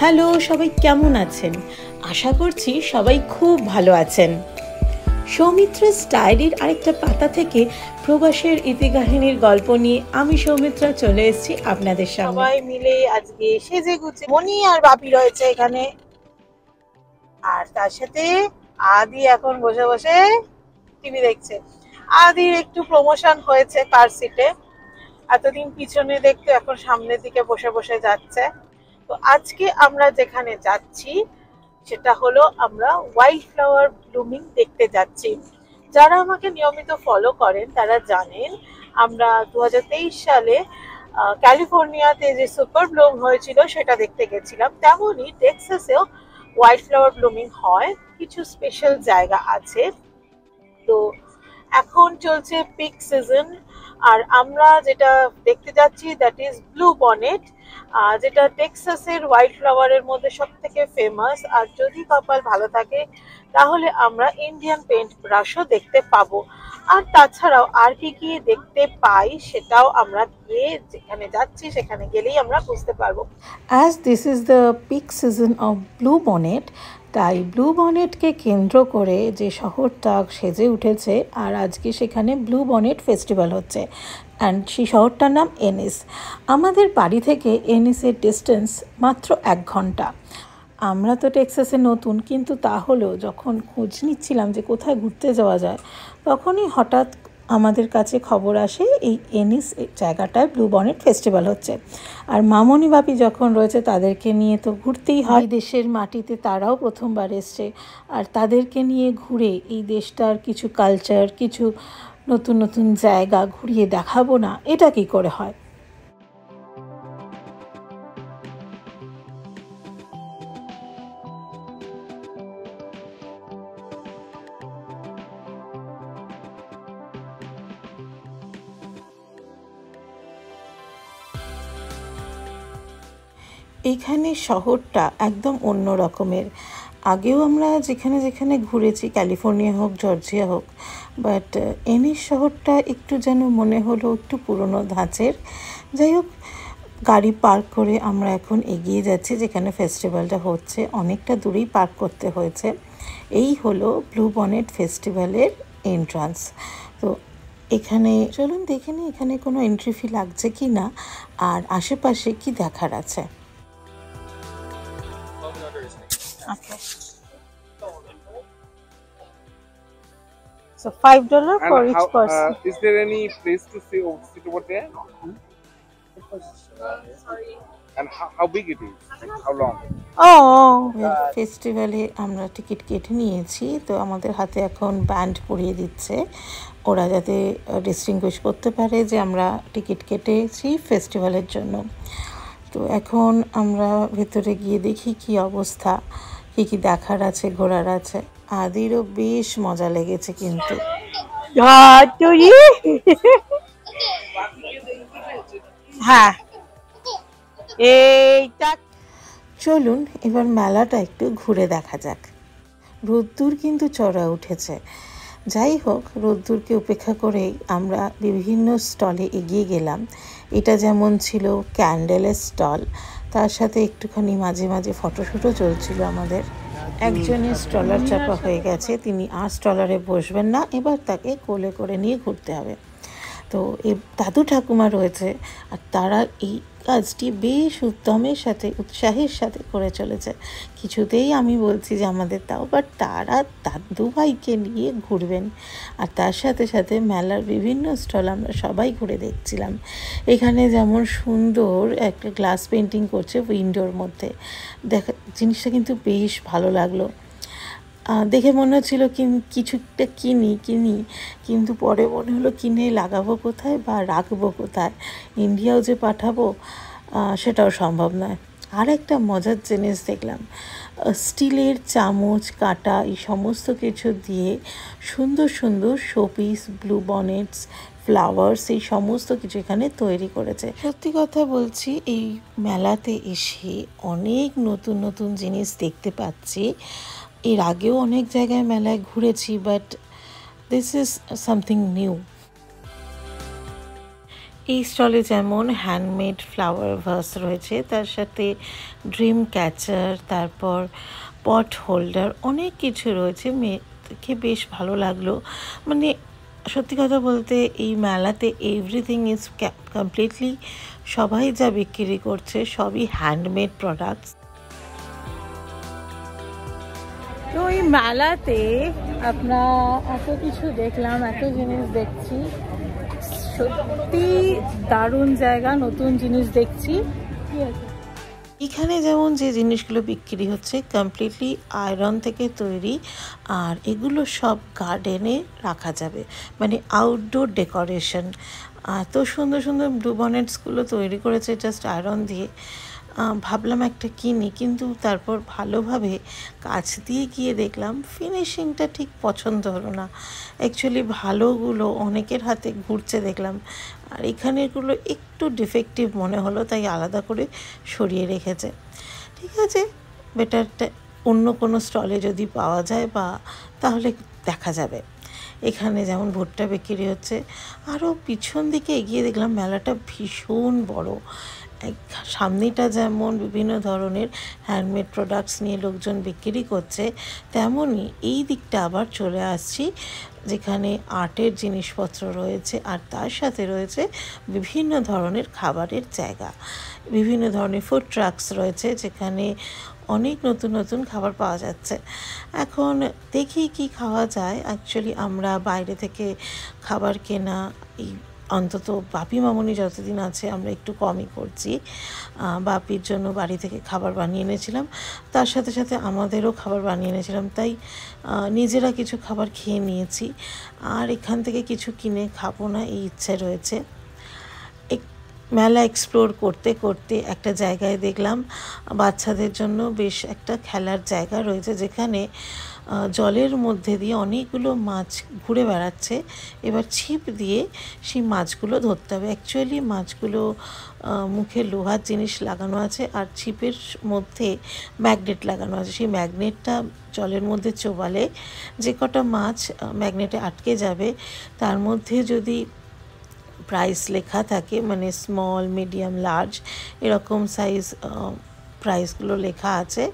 Hello, সবাই কেমন আছেন? আশা করছি সবাই খুব ভালো আছেন। সৌমিত্রা ডায়েরির আরেকটা পাতা থেকে প্রবাসের ইতিকাহিনীর গল্প নিয়ে আমি সৌমিত্রা চলে এসেছি আপনাদের সামনে। সবাই মিলে আজকে সেজে গুছে মনি আর বাপি রয়েছে এখানে, আর তার সাথে আদি এখন বসে বসে টিভি দেখছে। আদির একটু প্রমোশন হয়েছে কার সিটে, এতদিন পিছনে দেখতো, এখন সামনের দিকে বসে বসে যাচ্ছে। তো আজকে আমরা যেখানে যাচ্ছি সেটা হলো আমরা ওয়াইল্ড ফ্লাওয়ার ব্লুমিং দেখতে যাচ্ছি। যারা আমাকে নিয়মিত ফলো করেন তারা জানেন আমরা 2023 সালে ক্যালিফোর্নিয়াতে যে সুপার ব্লুম হয়েছিল সেটা দেখতে গেছিলাম। তেমনই টেক্সাসেও ওয়াইল্ড ফ্লাওয়ার ব্লুমিং হয়, কিছু স্পেশাল জায়গা আছে। তো এখন চলছে পিক সিজন, আর আমরা যেটা দেখতে যাচ্ছি দ্যাট ইজ ব্লু বনেট, যেটা টেক্সাসের হোয়াইট ফ্লাওয়ারের মধ্যে সব থেকে ফেমাস। আর যদি কপাল ভালো থাকে তাহলে আমরা ইন্ডিয়ান পেইন্ট ব্রাশও দেখতে পাবো। আর তাছাড়াও আর কি কি দেখতে পাই সেটাও আমরা গিয়ে যেখানে যাচ্ছি সেখানে গেলেই আমরা বুঝতে পারবো। As this is the peak season of blue bonnet, তাই ব্লু বনেটকে কেন্দ্র করে যে শহরটা সেজে উঠেছে, আর আজকে সেখানে ব্লু বনেট ফেস্টিভ্যাল হচ্ছে। অ্যান্ড সেই শহরটার নাম এনিস। আমাদের বাড়ি থেকে এনিসের ডিস্টেন্স মাত্র 1 ঘন্টা। আমরা তো টেক্সাসে নতুন, কিন্তু তাহলেও যখন খোঁজ নিচ্ছিলাম যে কোথায় ঘুরতে যাওয়া যায়, তখনই হঠাৎ আমাদের কাছে খবর আসে এই এনিস জায়গাটায় ব্লু বনেট ফেস্টিভ্যাল হচ্ছে। আর মামনি বাপি যখন রয়েছে তাদেরকে নিয়ে তো ঘুরতেই হয়। দেশের মাটিতে তারাও প্রথমবার এসছে, আর তাদেরকে নিয়ে ঘুরে এই দেশটার কিছু কালচার, কিছু নতুন নতুন জায়গা ঘুরিয়ে দেখাবো না, এটা কি করে হয়। এইখানে শহরটা একদম অন্য রকমের। আগেও আমরা যেখানে যেখানে ঘুরেছি, ক্যালিফোর্নিয়া হোক, জর্জিয়া হোক, বাট এনিস শহরটা একটু যেন মনে হলো একটু পুরনো ধাঁচের। যাই হোক, গাড়ি পার্ক করে আমরা এখন এগিয়ে যাচ্ছি যেখানে ফেস্টিভ্যালটা হচ্ছে। অনেকটা দূরেই পার্ক করতে হয়েছে। এই হলো ব্লু বনেট ফেস্টিভ্যালের এন্ট্রান্স। তো এখানে চলুন দেখে নিই এখানে কোনো এন্ট্রি ফি লাগছে কি না, আর আশেপাশে কি দেখার আছে। Okay. So $5 for each person. Is there any place to sit over there? And how big it is? Like how long? ফেস্টিভ্যালে আমরা টিকিট কেটে নিয়েছি, তো আমাদের হাতে এখন ব্যান্ড পরিয়ে দিচ্ছে ওরা, যাতে ডিস্টিংগুইশ করতে পারে যে আমরা টিকিট কেটেছি ফেস্টিভ্যালের জন্য। তো এখন আমরা ভেতরে গিয়ে দেখি কি অবস্থা, কি কি দেখার আছে, ঘোরার আছে। আদিরও বেশ মজা লেগেছে কিন্তু। হ্যাঁ, এইটা চলুন এবার মেলাটা একটু ঘুরে দেখা যাক। রোদ্দুর কিন্তু চড়া উঠেছে। যাই হোক, রোদ্দুরকে উপেক্ষা করেই আমরা বিভিন্ন স্টলে এগিয়ে গেলাম। এটা যেমন ছিল ক্যান্ডেলের স্টল, তার সাথে একটুখানি মাঝে মাঝে ফটোশ্যুটও চলছিল আমাদের। একজনের স্টলার চাপা হয়ে গেছে, তিনি আর স্টলারে বসবেন না, এবার তাকে কোলে করে নিয়ে ঘুরতে হবে। তো এই দাদু ঠাকুমা রয়েছে, আর তারা এই কাজটি বেশ উদ্যমের সাথে, উৎসাহের সাথে করে চলেছে। কিছুতেই আমি বলছি যে আমাদের তাও, বাট তারা দাদু ভাইকে নিয়ে ঘুরবেন। আর তার সাথে সাথে মেলার বিভিন্ন স্টল আমরা সবাই ঘুরে দেখছিলাম। এখানে যেমন সুন্দর একটা গ্লাস পেন্টিং করছে উইন্ডোর মধ্যে, দেখা জিনিসটা কিন্তু বেশ ভালো লাগলো। দেখে মনে হচ্ছিল কিছুটা কিনি, কিন্তু পরে মনে হলো কিনে লাগাবো কোথায় বা রাখবো কোথায়, ইন্ডিয়াও যে পাঠাবো সেটাও সম্ভব নয়। আর একটা মজার জিনিস দেখলাম, স্টিলের চামচ, কাঁটা, এই সমস্ত কিছু দিয়ে সুন্দর সুন্দর শোপিস, ব্লু বনেটস, ফ্লাওয়ার্স, এই সমস্ত কিছু এখানে তৈরি করেছে। সত্যি কথা বলছি, এই মেলাতে এসে অনেক নতুন নতুন জিনিস দেখতে পাচ্ছি। এর আগেও অনেক জায়গায় মেলায় ঘুরেছি, but this is something new. এই স্টলে যেমন হ্যান্ডমেড ফ্লাওয়ার ভাস রয়েছে, তার সাথে ড্রিম ক্যাচার, তারপর পট হোল্ডার, অনেক কিছু রয়েছে। মেয়েকে বেশ ভালো লাগলো। মানে সত্যি কথা বলতে এই মেলাতে এভরিথিং ইজ কমপ্লিটলি, সবাই যা বিক্রি করছে সবই হ্যান্ডমেড প্রোডাক্টস। তো এই মেলাতে আপনার এত কিছু দেখলাম, এত জিনিস দেখছি, সত্যি দারুণ জায়গা, নতুন জিনিস দেখছি। এখানে যেমন যে জিনিসগুলো বিক্রি হচ্ছে কমপ্লিটলি আয়রন থেকে তৈরি, আর এগুলো সব গার্ডেনে রাখা যাবে, মানে আউটডোর ডেকোরেশন। এত সুন্দর সুন্দর ব্লু বনেটসগুলো তৈরি করেছে জাস্ট আয়রন দিয়ে। ভাবলাম একটা কিনি, কিন্তু তারপর ভালোভাবে কাছ দিয়ে গিয়ে দেখলাম ফিনিশিংটা ঠিক পছন্দ হলো না। অ্যাকচুয়ালি ভালোগুলো অনেকের হাতে ঘুরছে দেখলাম, আর এখানেরগুলো একটু ডিফেক্টিভ মনে হলো, তাই আলাদা করে সরিয়ে রেখেছে। ঠিক আছে, বেটারটা অন্য কোনো স্টলে যদি পাওয়া যায় বা তাহলে দেখা যাবে। এখানে যেমন ভুট্টা বিক্রি হচ্ছে। আরও পিছন দিকে এগিয়ে দেখলাম মেলাটা ভীষণ বড়। সামনেটা যেমন বিভিন্ন ধরনের হ্যান্ডমেড প্রোডাক্টস নিয়ে লোকজন বিক্রি করছে, তেমনই এই দিকটা আবার চলে আসছি যেখানে আর্টের জিনিসপত্র রয়েছে, আর তার সাথে রয়েছে বিভিন্ন ধরনের খাবারের জায়গা, বিভিন্ন ধরনের ফুড ট্রাকস রয়েছে যেখানে অনেক নতুন নতুন খাবার পাওয়া যাচ্ছে। এখন দেখি কি খাওয়া যায়। অ্যাকচুয়ালি আমরা বাইরে থেকে খাবার কেনা, এই অন্তত বাপি মামনি যতদিন আছে আমরা একটু কমই করছি। বাপির জন্য বাড়ি থেকে খাবার বানিয়ে এনেছিলাম, তার সাথে সাথে আমাদেরও খাবার বানিয়ে এনেছিলাম, তাই নিজেরা কিছু খাবার খেয়ে নিয়েছি। আর এখান থেকে কিছু কিনে খাবো না এই ইচ্ছে রয়েছে। মেলা এক্সপ্লোর করতে করতে একটা জায়গায় দেখলাম বাচ্চাদের জন্য বেশ একটা খেলার জায়গা রয়েছে, যেখানে জলের মধ্যে দিয়ে অনেকগুলো মাছ ঘুরে বেড়াচ্ছে। এবার ছিপ দিয়ে সেই মাছগুলো ধরতে হবে। অ্যাকচুয়ালি মাছগুলো মুখে লোহার জিনিস লাগানো আছে, আর ছিপের মধ্যে ম্যাগনেট লাগানো আছে। সেই ম্যাগনেটটা জলের মধ্যে চোবালে যে কটা মাছ ম্যাগনেটে আটকে যাবে, তার মধ্যে যদি প্রাইস লেখা থাকে, মানে স্মল, মিডিয়াম, লার্জ এরকম সাইজ প্রাইসগুলো লেখা আছে,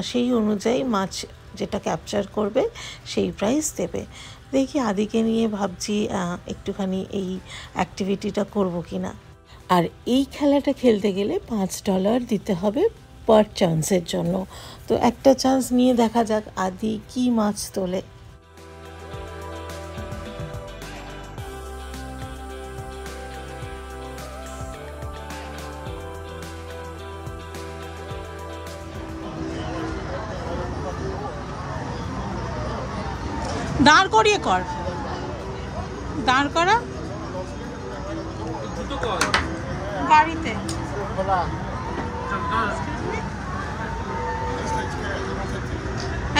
সেই অনুযায়ী মাছ যেটা ক্যাপচার করবে সেই প্রাইস দেবে। দেখি আদিকে নিয়ে ভাবছি একটুখানি এই অ্যাক্টিভিটিটা করব কি না। আর এই খেলাটা খেলতে গেলে $5 দিতে হবে পার চান্সের জন্য। তো একটা চান্স নিয়ে দেখা যাক আদি কি মাছ তোলে। দাঁড় করিয়ে কর, দাঁড় করা গাড়িতে।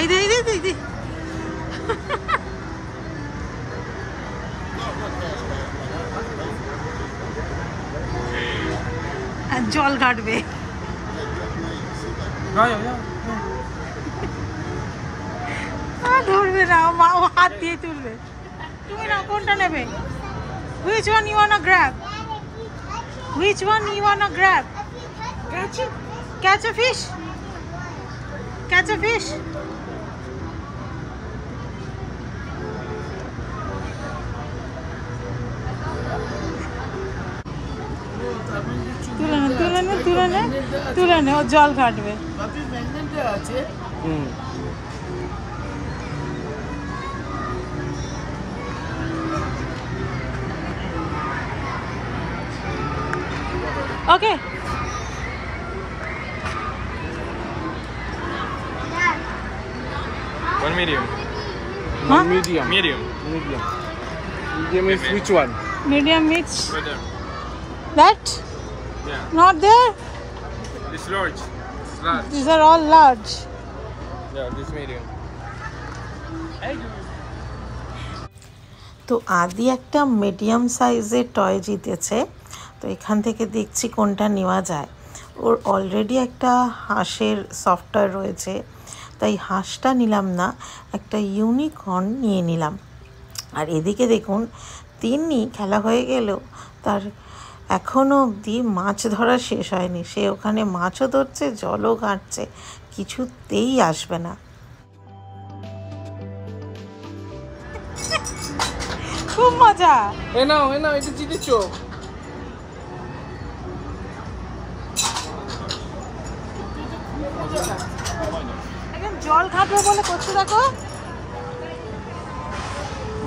এই দে, এই দে, এই দে। জল ঘাটবে। ধরবে না, মা হাত দিয়ে তুলবে। তুমি না কোনটা নেবে? Which one you wanna grab? Which one you wanna grab? Catch a fish. Catch a fish. তুলে নে, ও জল ঘাটবে। Okay. One medium. Huh? Medium. Medium. Medium. Medium is which one? Medium mix. Right there. That? Yeah. Not there? This large. It's large. These are all large. Yeah, this medium. তো আদি একটা medium সাইজের toy জিতেছে। তো এখান থেকে দেখছি কোনটা নেওয়া যায়। ওর অলরেডি একটা হাঁসের সফটওয়্যার রয়েছে, তাই হাঁসটা নিলাম না, একটা ইউনিকর্ন নিয়ে নিলাম। আর এদিকে দেখুন, তিনি খেলা হয়ে গেলেও তার এখনও অবধি মাছ ধরা শেষ হয়নি, সে ওখানে মাছও ধরছে, জলও ঘাঁটছে, কিছুতেই আসবে না। খুব মজা। এ নাও এটা চিনি চোখ। একদম জল ঘাটবে বলে করছে, দেখো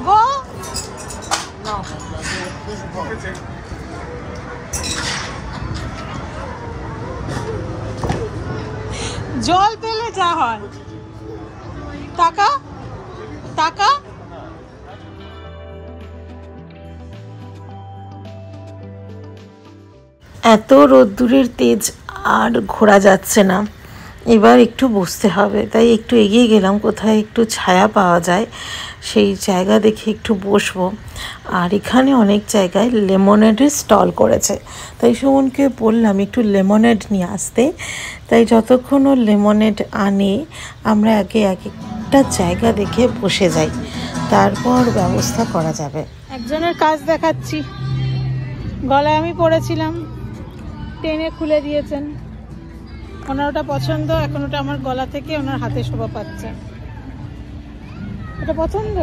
গো। জল পেলে যা হয়। টাকা টাকা এত রোদ্দুরের তেজ আর ঘোরা যাচ্ছে না, এবার একটু বসতে হবে। তাই একটু এগিয়ে গেলাম, কোথায় একটু ছায়া পাওয়া যায় সেই জায়গা দেখে একটু বসবো। আর এখানে অনেক জায়গায় লেমনেডের স্টল করেছে, তাই সুমনকে বললাম একটু লেমনেড নিয়ে আসতে। তাই যতক্ষণ ও লেমনেড আনে আমরা আগে এক একটা জায়গা দেখে বসে যাই, তারপর ব্যবস্থা করা যাবে। একজনের কাজ দেখাচ্ছি, গলায় আমি পড়েছিলাম, টেনে খুলে দিয়েছেন। ওনার ওটা পছন্দ, এখন ওটা আমার গলা থেকে ওনার হাতে শোভা পাচ্ছে। ওটা পছন্দ।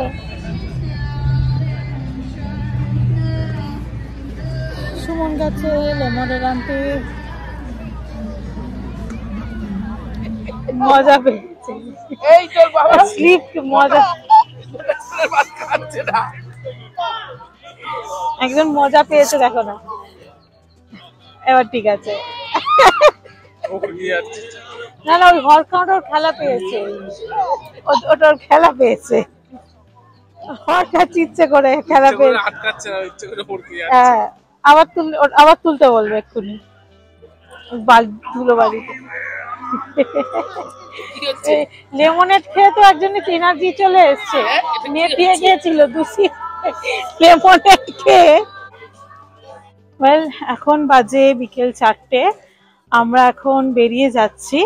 সুমন গেছে লেমনের আনতে, মজা পেয়েছে। এই তোর বাবা স্লিপ মজা, ভাত খাচ্ছে না। একজন মজা পেয়েছে, দেখো না। এবার ঠিক আছে। না না, ওই হরকাঁটার খেলা পেয়েছে, ওটার খেলা পেয়েছে, হঠাৎ ইচ্ছে করে খেলা পেয়েছে। হ্যাঁ, আবার তুলতে বলবে এক্ষুনি, ধুলো বাড়িতে। লেমনেড খেয়ে তো একজনের এনার্জি চলে এসছে, নেট দিয়ে গিয়েছিল দুসি লেমনেড খেয়ে। এখন বাজে বিকেল 4টে, আমরা এখন বেরিয়ে যাচ্ছি।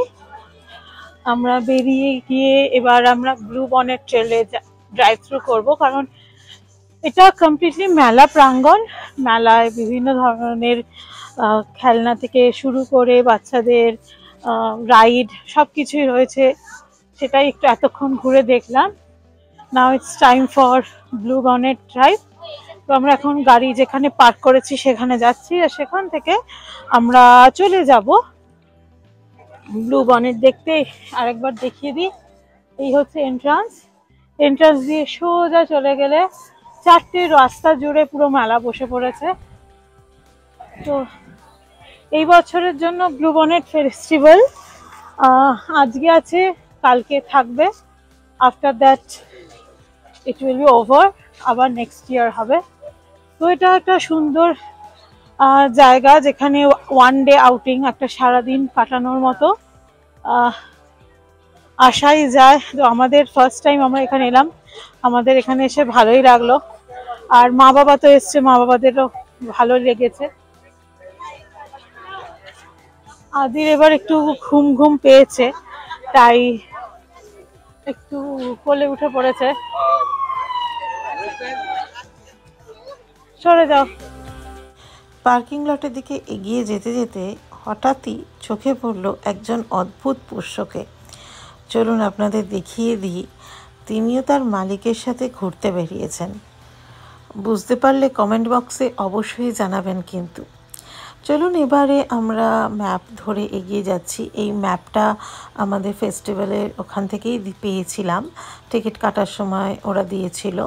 আমরা বেরিয়ে গিয়ে এবার আমরা ব্লু বনেট ট্রেলে ড্রাইভ থ্রু করবো, কারণ এটা কমপ্লিটলি মেলা প্রাঙ্গণ। মেলায় বিভিন্ন ধরনের খেলনা থেকে শুরু করে বাচ্চাদের রাইড সব কিছুই রয়েছে, সেটাই একটু এতক্ষণ ঘুরে দেখলাম। Now it's time for blue bonnet drive. তো আমরা এখন গাড়ি যেখানে পার্ক করেছি সেখানে যাচ্ছি, আর সেখান থেকে আমরা চলে যাব ব্লু বনেট দেখতে। আরেকবার দেখিয়ে দিই, এই হচ্ছে এন্ট্রান্স দিয়ে সোজা চলে গেলে 4টে রাস্তা জুড়ে পুরো মেলা বসে পড়েছে। তো এই বছরের জন্য ব্লু বনেট ফেস্টিভ্যাল আজকে আছে, কালকে থাকবে, after that it will be over, আবার নেক্সট ইয়ার হবে। তো এটা একটা সুন্দর জায়গা, যেখানে ওয়ান ডে আউটিং, একটা সারাদিন কাটানোর মতো আসাই যায়। তো আমাদের ফার্স্ট টাইম আমরা এখানে এলাম, আমাদের এখানে এসে ভালোই লাগলো। আর মা বাবা তো এসছে, মা বাবাদেরও ভালো লেগেছে। আদির এবার একটু ঘুম পেয়েছে, তাই একটু কোলে উঠে পড়েছে। সরে যাও। পার্কিং লটের দিকে এগিয়ে যেতে যেতে হঠাৎই চোখে পড়লো একজন অদ্ভুত পোষ্যকে। চলুন আপনাদের দেখিয়ে দিই, তিনিও তার মালিকের সাথে ঘুরতে বেরিয়েছেন। বুঝতে পারলে কমেন্ট বক্সে অবশ্যই জানাবেন কিন্তু। চলুন এবারে আমরা ম্যাপ ধরে এগিয়ে যাচ্ছি। এই ম্যাপটা আমাদের ফেস্টিভ্যালের ওখান থেকেই পেয়েছিলাম, টিকিট কাটার সময় ওরা দিয়েছিল।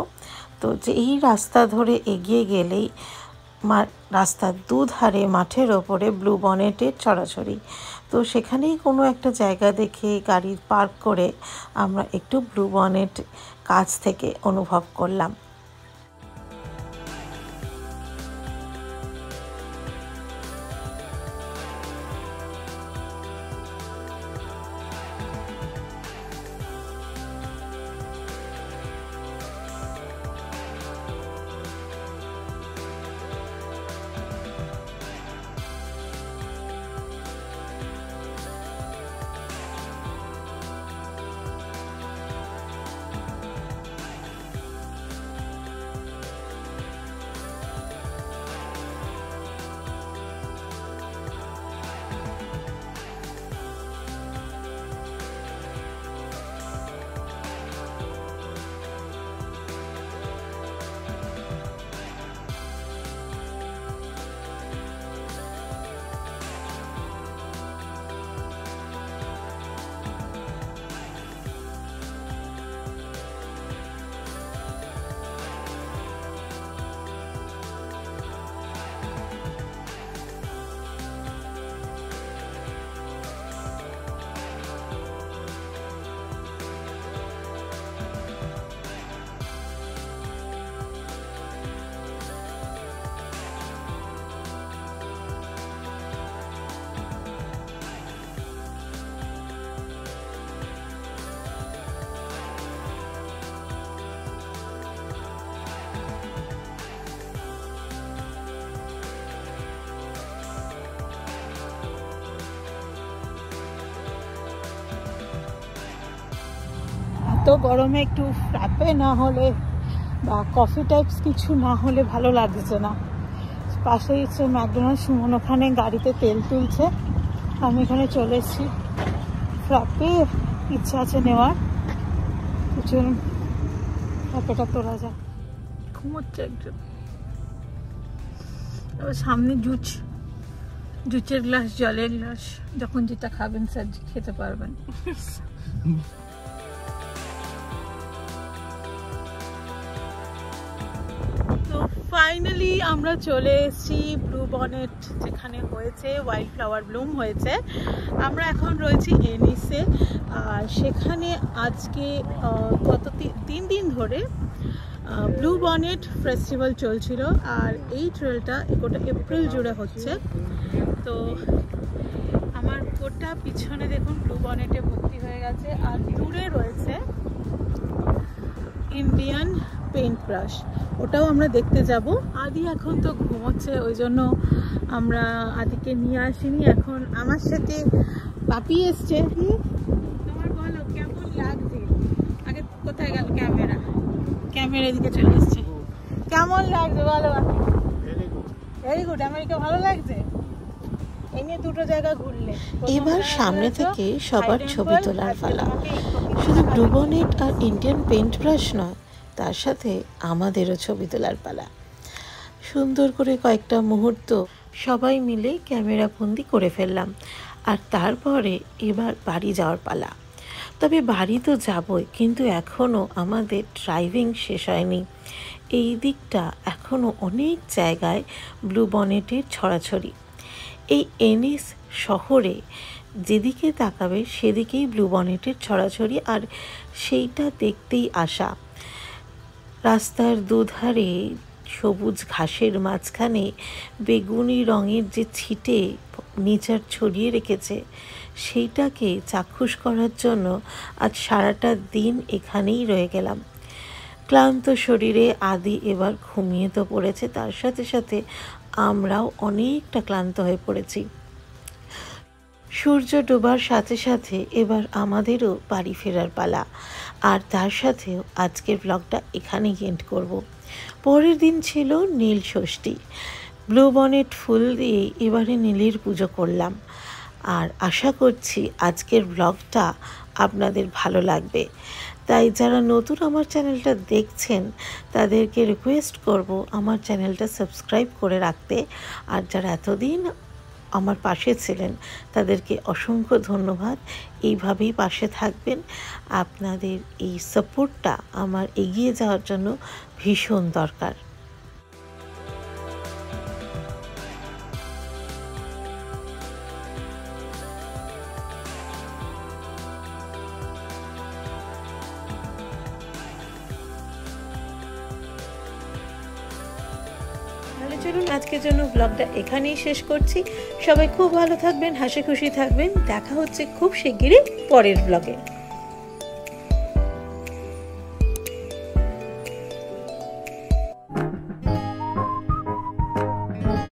তো যে এই রাস্তা ধরে এগিয়ে গেলেই রাস্তার দুধারে মাঠের ওপরে ব্লু বনেটের ছড়াছড়ি। তো সেখানেই কোনো একটা জায়গা দেখে গাড়ি পার্ক করে আমরা একটু ব্লু বনেট কাছ থেকে অনুভব করলাম। গরমে একটু ফ্র্যাপে না হলে বা কফি টাইপস কিছু না হলে ভালো লাগছে না। পাশেই হচ্ছে ম্যাকডোনাল্ড, সুমন ওখানে গাড়িতে তেল তুলছে, আমি এখানে চলে এসেছি। ফ্র্যাপে ইচ্ছা আছে নেওয়ার, কিছু ফ্র্যাপেটা তোলা যায়। ঘুমোচ্ছে একজন, সামনে জুচের গ্লাস, জলের গ্লাস, যখন যেটা খাবেন স্যার খেতে পারবেন। তো ফাইনালি আমরা চলে এসেছি ব্লু বনেট, যেখানে হয়েছে ওয়াইল্ড ফ্লাওয়ার ব্লুম হয়েছে। আমরা এখন রয়েছি এনিসে, আর সেখানে আজকে গত 3 দিন ধরে ব্লু বনেট ফেস্টিভ্যাল চলছিল, আর এই ট্রেলটা গোটা এপ্রিল জুড়ে হচ্ছে। তো আমার গোটা পিছনে দেখুন ব্লু বনেটে ভর্তি হয়ে গেছে, আর দূরে রয়েছে ইন্ডিয়ান পেইন্ট ব্রাশ, ওটাও আমরা দেখতে যাব। আদি এখন তো ঘুমোচ্ছে, ওই জন্য আমরা আদিকে নিয়ে আসিনি। এখন আমার সাথে পাপি এসছে। তোমার বলো কেমন লাগছে? আগে কোথায় গেল ক্যামেরা? ক্যামেরা এদিকে চলে এসছে। কেমন লাগছে বলো? Very good. আমেরিকা ভালো লাগছে? এই নিয়ে দুটো জায়গা ঘুরলে। এবার সামনে থেকে সবার ছবি তোলার পালা। শুধু ব্লু বনেট আর ইন্ডিয়ান পেইন্ট ব্রাশ নয়, তার সাথে আমাদেরও ছবি তোলার পালা। সুন্দর করে কয়েকটা মুহূর্ত সবাই মিলে ক্যামেরা বন্দি করে ফেললাম, আর তারপরে এবার বাড়ি যাওয়ার পালা। তবে বাড়ি তো যাবই, কিন্তু এখনও আমাদের ড্রাইভিং শেষ হয়নি। এই দিকটা এখনও অনেক জায়গায় ব্লু বনেটের ছড়াছড়ি। এই এনিস শহরে যেদিকে তাকাবে সেদিকেই ব্লু বনেটের ছড়াছড়ি, আর সেইটা দেখতেই আসা। রাস্তার দুধারে সবুজ ঘাসের মাঝখানে বেগুনি রঙের যে ছিটে নেচার ছড়িয়ে রেখেছে, সেইটাকে চাক্ষুষ করার জন্য আজ সারাটা দিন এখানেই রয়ে গেলাম। ক্লান্ত শরীরে আদি এবার ঘুমিয়ে তো পড়েছে, তার সাথে সাথে আমরাও অনেকটা ক্লান্ত হয়ে পড়েছি। সূর্য ডোবার সাথে সাথে এবার আমাদেরও বাড়ি ফেরার পালা, আর তার সাথেও আজকের ব্লগটা এখানেই এন্ড করব। পরের দিন ছিল নীল ষষ্ঠী। ব্লু বনেট ফুল দিয়ে এবারে নীলের পুজো করলাম, আর আশা করছি আজকের ব্লগটা আপনাদের ভালো লাগবে। তাই যারা নতুন আমার চ্যানেলটা দেখছেন তাদেরকে রিকোয়েস্ট করব আমার চ্যানেলটা সাবস্ক্রাইব করে রাখতে, আর যারা এতদিন আমার পাশে ছিলেন তাদেরকে অসংখ্য ধন্যবাদ। এইভাবেই পাশে থাকবেন, আপনাদের এই সাপোর্টটা আমার এগিয়ে যাওয়ার জন্য ভীষণ দরকার। চলুন আজকের জন্য ব্লগটা এখানেই শেষ করছি। সবাই খুব ভালো থাকবেন, হাসি খুশি থাকবেন। দেখা হচ্ছে খুব শিগগিরই পরের ব্লগে।